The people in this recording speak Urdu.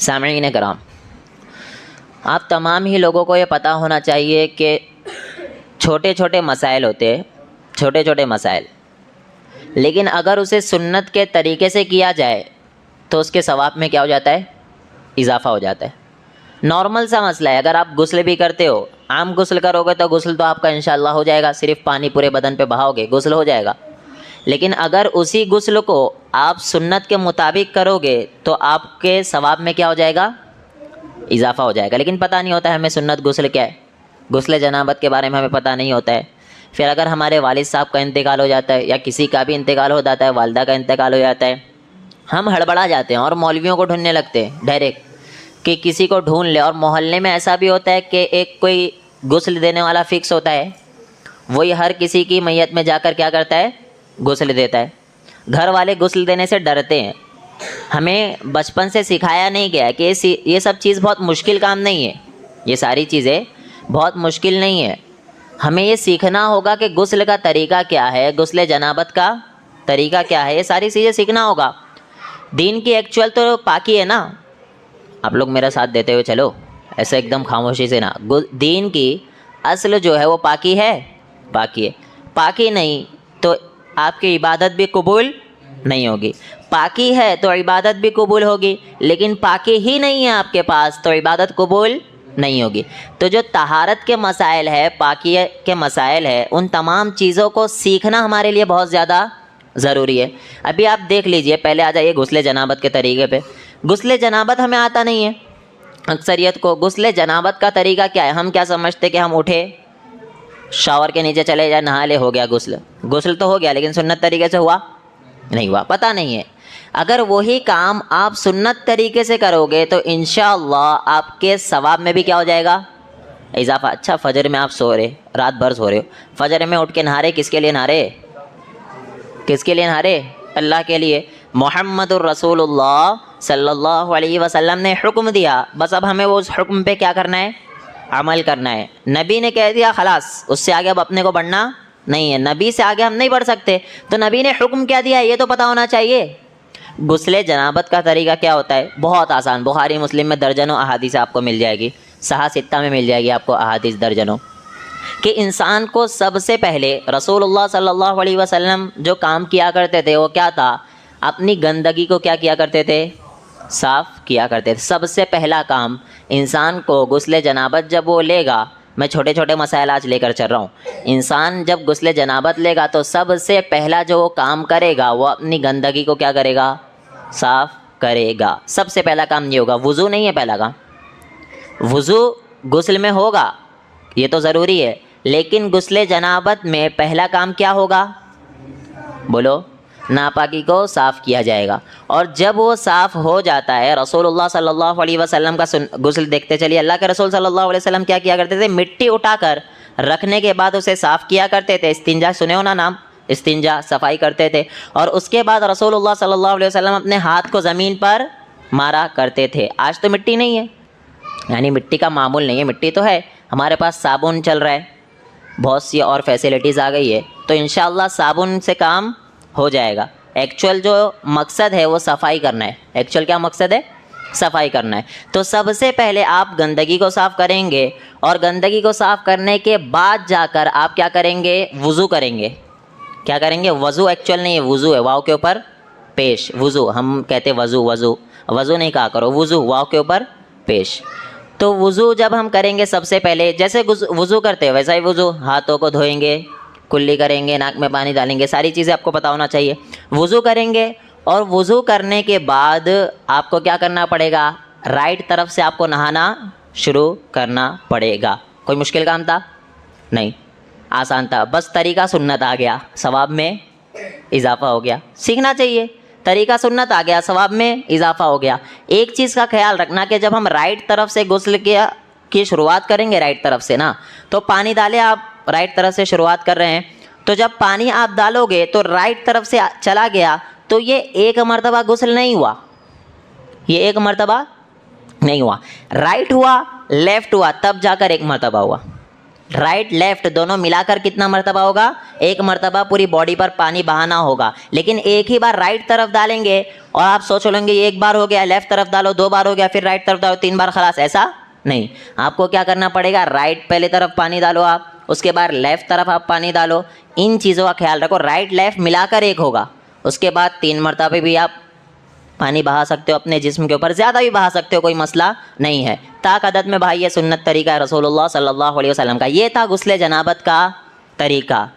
سامعین کرام، آپ تمام ہی لوگوں کو یہ پتہ ہونا چاہیے کہ چھوٹے چھوٹے مسائل ہوتے ہیں، چھوٹے چھوٹے مسائل، لیکن اگر اسے سنت کے طریقے سے کیا جائے تو اس کے ثواب میں کیا ہو جاتا ہے؟ اضافہ ہو جاتا ہے۔ نارمل سا مسئلہ ہے، اگر آپ غسل بھی کرتے ہو، عام غسل کرو گے تو غسل تو آپ کا انشاءاللہ ہو جائے گا، صرف پانی پورے بدن پہ بہاؤ گے غسل ہو جائے گا۔ لیکن اگر اسی غسل کو آپ سنت کے مطابق کرو گے تو آپ کے ثواب میں کیا ہو جائے گا؟ اضافہ ہو جائے گا۔ لیکن پتہ نہیں ہوتا ہے ہمیں سنت غسل کیا ہے، غسل جنابت کے بارے میں ہمیں پتہ نہیں ہوتا ہے۔ پھر اگر ہمارے والد صاحب کا انتقال ہو جاتا ہے یا کسی کا بھی انتقال ہو جاتا ہے، والدہ کا انتقال ہو جاتا ہے، ہم ہڑبڑا جاتے ہیں اور مولویوں کو ڈھونڈنے لگتے ہیں ڈائریکٹ کہ کسی کو ڈھونڈ لے۔ اور محلے میں ایسا بھی ہوتا ہے کہ ایک کوئی غسل دینے والا فکس ہوتا ہے، وہی ہر کسی کی میت میں جا کر کیا کرتا ہے؟ غسل دیتا ہے۔ گھر والے غسل دینے سے ڈرتے ہیں۔ ہمیں بچپن سے سکھایا نہیں گیا کہ یہ سب چیز بہت مشکل کام نہیں ہے، یہ ساری چیزیں بہت مشکل نہیں ہے۔ ہمیں یہ سیکھنا ہوگا کہ غسل کا طریقہ کیا ہے، غسل جنابت کا طریقہ کیا ہے، یہ ساری چیزیں سیکھنا ہوگا۔ دین کی ایکچوئل تو پاکی ہے نا، آپ لوگ میرا ساتھ دیتے ہوئے چلو، ایسے ایک دم خاموشی سے نا۔ دین کی اصل جو ہے وہ پاکی ہے، پاکی ہے۔ پاکی نہیں تو آپ کی عبادت بھی قبول نہیں ہوگی، پاکی ہے تو عبادت بھی قبول ہوگی، لیکن پاکی ہی نہیں ہے آپ کے پاس تو عبادت قبول نہیں ہوگی۔ تو جو طہارت کے مسائل ہے، پاکی کے مسائل ہے، ان تمام چیزوں کو سیکھنا ہمارے لیے بہت زیادہ ضروری ہے۔ ابھی آپ دیکھ لیجئے، پہلے آ جائیے غسل جنابت کے طریقے پہ۔ غسل جنابت ہمیں آتا نہیں ہے اکثریت کو۔ غسل جنابت کا طریقہ کیا ہے؟ ہم کیا سمجھتے کہ ہم اٹھے، شاور کے نیچے چلے جائے، نہا لے، ہو گیا غسل۔ غسل تو ہو گیا لیکن سنت طریقے سے ہوا نہیں ہوا، پتہ نہیں ہے۔ اگر وہی کام آپ سنت طریقے سے کرو گے تو انشاءاللہ آپ کے ثواب میں بھی کیا ہو جائے گا؟ اضافہ۔ اچھا، فجر میں آپ سو رہے، رات بھر سو رہے ہو، فجر میں اٹھ کے نہا رہے، کس کے لیے نہا رہے؟ کس کے لیے نہا رہے؟ اللہ کے لیے۔ محمد الرسول اللہ صلی اللہ علیہ وسلم نے حکم دیا، بس اب ہمیں وہ اس حکم پہ کیا کرنا ہے؟ عمل کرنا ہے۔ نبی نے کہہ دیا، خلاص، اس سے آگے اب اپنے کو بڑھنا نہیں ہے۔ نبی سے آگے ہم نہیں بڑھ سکتے، تو نبی نے حکم کیا دیا یہ تو پتہ ہونا چاہیے۔ غسل جنابت کا طریقہ کیا ہوتا ہے؟ بہت آسان، بخاری مسلم میں درجنوں احادیث آپ کو مل جائے گی، صحاح ستہ میں مل جائے گی آپ کو احادیث درجنوں، کہ انسان کو سب سے پہلے رسول اللہ صلی اللہ علیہ وسلم جو کام کیا کرتے تھے وہ کیا تھا؟ اپنی گندگی کو کیا کیا کرتے تھے؟ صاف کیا کرتے تھے۔ سب سے پہلا کام انسان کو غسل جنابت جب وہ لے گا، میں چھوٹے چھوٹے مسائل آج لے کر چل رہا ہوں، انسان جب غسل جنابت لے گا تو سب سے پہلا جو وہ کام کرے گا وہ اپنی گندگی کو کیا کرے گا؟ صاف کرے گا۔ سب سے پہلا کام یہ ہوگا۔ وضو نہیں ہے پہلا کام، وضو غسل میں ہوگا، یہ تو ضروری ہے، لیکن غسل جنابت میں پہلا کام کیا ہوگا؟ بولو، ناپاکی کو صاف کیا جائے گا۔ اور جب وہ صاف ہو جاتا ہے، رسول اللہ صلی اللہ علیہ وسلم کا غسل دیکھتے چلیے، اللہ کے رسول صلی اللہ علیہ وسلم کیا کیا کرتے تھے؟ مٹی اٹھا کر رکھنے کے بعد اسے صاف کیا کرتے تھے۔ استنجا سنے ہو نا نام، استنجا، صفائی کرتے تھے۔ اور اس کے بعد رسول اللہ صلی اللہ علیہ وسلم اپنے ہاتھ کو زمین پر مارا کرتے تھے۔ آج تو مٹی نہیں ہے، یعنی مٹی کا معمول نہیں ہے، مٹی تو ہے، ہمارے پاس صابن چل رہا ہے، بہت سی اور فیسلٹیز آ گئی ہے، تو انشاءاللہ صابن سے کام ہو جائے گا۔ ایکچوئل جو مقصد ہے وہ صفائی کرنا ہے۔ ایکچوئل کیا مقصد ہے؟ صفائی کرنا ہے۔ تو سب سے پہلے آپ گندگی کو صاف کریں گے، اور گندگی کو صاف کرنے کے بعد جا کر آپ کیا کریں گے؟ وضو کریں گے۔ کیا کریں گے؟ وضو ایکچوئل نہیں ہے، وضو ہے، واو کے اوپر پیش، وضو، ہم کہتے وضو، وضو وضو نہیں کہا کرو، وضو، واو کے اوپر پیش۔ تو وضو جب ہم کریں گے سب سے پہلے جیسے وضو کرتے ہیں ویسا ہی وضو، ہاتھوں کو دھوئیں گے، کلی کریں گے، ناک میں پانی ڈالیں گے، ساری چیزیں آپ کو پتہ ہونا چاہیے۔ وضو کریں گے، اور وضو کرنے کے بعد آپ کو کیا کرنا پڑے گا؟ رائٹ طرف سے آپ کو نہانا شروع کرنا پڑے گا۔ کوئی مشکل کام تھا؟ نہیں، آسان تھا، بس طریقہ سنت آ گیا، ثواب میں اضافہ ہو گیا۔ سیکھنا چاہیے، طریقہ سنت آ گیا، ثواب میں اضافہ ہو گیا۔ ایک چیز کا خیال رکھنا کہ جب ہم رائٹ طرف سے غسل کی شروعات کریں گے، رائٹ طرف سے نا، تو پانی ڈالے، آپ رائٹ طرف سے شروعات کر رہے ہیں، تو جب پانی آپ ڈالو گے تو رائٹ طرف سے چلا گیا تو یہ ایک مرتبہ غسل نہیں ہوا، یہ ایک مرتبہ نہیں ہوا، رائٹ ہوا، لیفٹ ہوا، تب جا کر ایک مرتبہ ہوا۔ رائٹ لیفٹ دونوں ملا کر کتنا مرتبہ ہوگا؟ ایک مرتبہ پوری باڈی پر پانی بہانا ہوگا. لیکن ایک ہی بار رائٹ طرف ڈالیں گے اور آپ سوچ لیں گے ایک بار ہو گیا، لیفٹ طرف ڈالو 2 بار ہو گیا، پھر رائٹ طرف ڈالو 3 بار، خلاص، ایسا نہیں. آپ کو کیا کرنا پڑے گا؟ رائٹ پہلے طرف پانی ڈالو آپ، اس کے بعد لیفٹ طرف آپ پانی ڈالو. ان چیزوں کا خیال رکھو. رائٹ لیفٹ ملا کر ایک ہوگا، اس کے بعد 3 مرتبہ بھی آپ پانی بہا سکتے ہو اپنے جسم کے اوپر، زیادہ بھی بہا سکتے ہو، کوئی مسئلہ نہیں ہے. طاق عدد میں بھائی یہ سنت طریقہ ہے رسول اللہ صلی اللہ علیہ وسلم کا. یہ تھا غسل جنابت کا طریقہ.